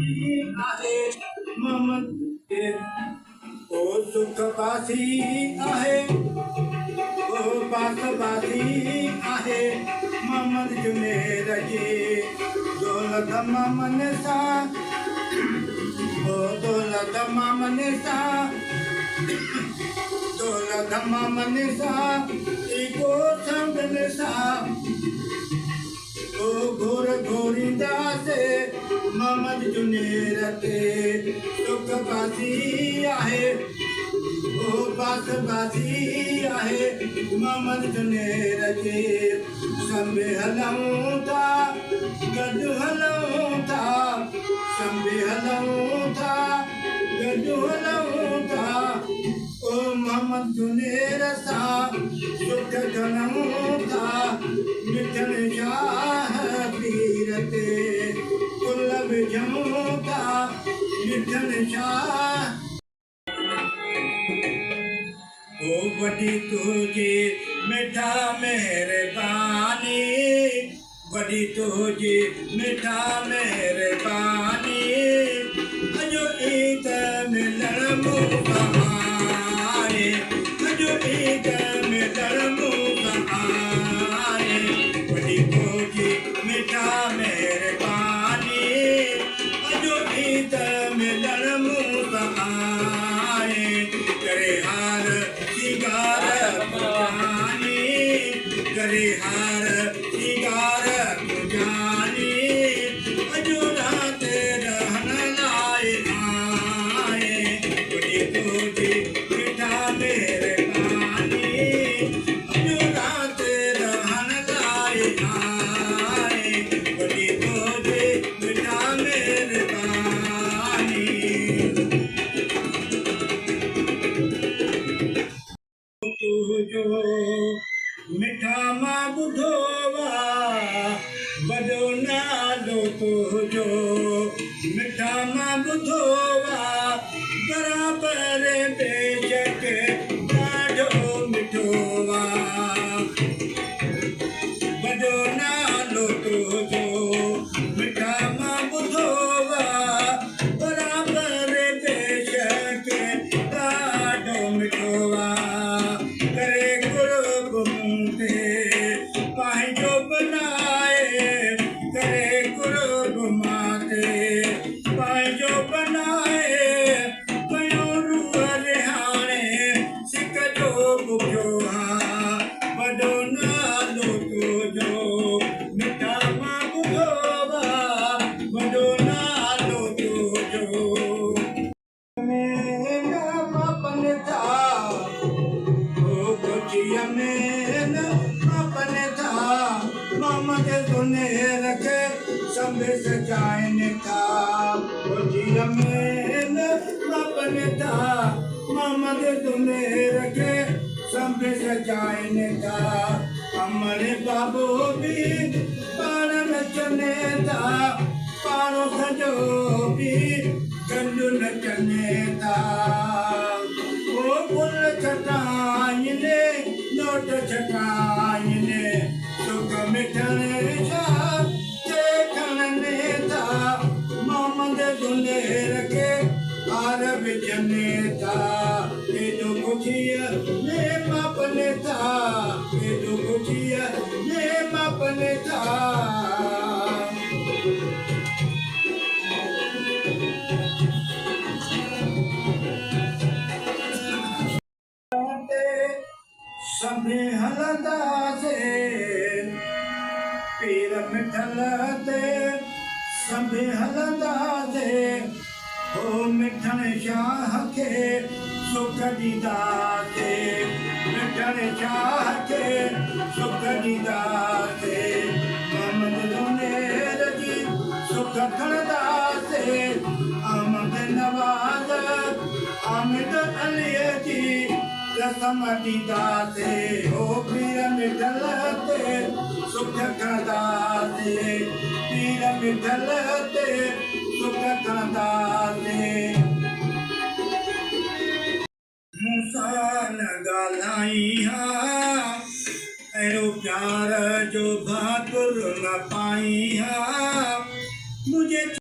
आहे मोहम्मद के ओ सुख बासी आहे ओ बासी आहे मोहम्मद जुनेर जी दौलत मामन सा ओ दौलत मामन सा दौलत मामन सा इको संगन सा ओ घोर घोरिंदा से मोहम्मद जुनेर ते सुख बासी आहे ओ बासी आहे मोहम्मद जुनेर ते संभे हलऊं था गॾु हलऊं था संभे हलऊं था गॾु हलऊं था ओ मोहम्मद जुनेर सां सुख घणऊं था मिठल शाह पीर ते कुल विझूं था मिठल शाह ओ वॾी तुंहिंजी मिठा महिरबानी वॾी तुंहिंजी मिठा महिरबानी अॼु ईद मिलण मूंसां आहे अॼु ईद मिलण मूंसां आहे वॾी तुंहिंजी मिठा महिरबानी अॼु ईद मिलण मूंसां आहे करे हार सिंगार पुजानी करे हार सिंगार पुजानी अॼु राति रहण लाइ आए वॾी तुंहिंजी मिठा महिरबानी अॼु राति रहण लाइ आए वॾी तुंहिंजी मिठा महिरबानी तुझो मिठा मां ॿुधो वॾो नालो तुझो मिठा मां ॿुधो बराबरि बेशक ॾाढो मिठो वॾो नालो तुझो मिठा मां ॿुधो बराबरि बेशक ॾाढो मिठो करे गुरु घुमते पंहिंजो बनाए करे गुरु घुमाते पंहिंजो बनाए पयो रूह रिहाणे सिक जो बुखियो वॾो नालो तुंहिंजो मिठा मां ॿुधो वॾो नालो तुंहिंजो मापन था मोहम्मद जुनेर खे संभे सजाइनि था मापन था मोहम्मद जुनेर खे संभे सजाइनि था अमर बाबू बि पाण नचनि था पाणो सॼो बि गंढ नचनि था ओ फुल छटाइनि नोट छटाइनि सुख मिठल शाह ते खणनि था मोहम्मद जुनेर खे हार विझनि था एॾो ख़ुशीअ में मापनि था एॾो ख़ुशीअ में मापनि था संभे हलंदासीं पीर मिठल ते संभे हलंदासीं ओ मिठल शाह खे सुख ॾींदासीं मिठल शाह खे सुख ॾींदासीं मोहम्मद जुनेर जी सुख खणंदासीं अहमद नवाज़ आमिद अलीअ जी रसम ॾींदासीं ओ पीर मिठल ते सुख खणंदासीं पीर मिठल ते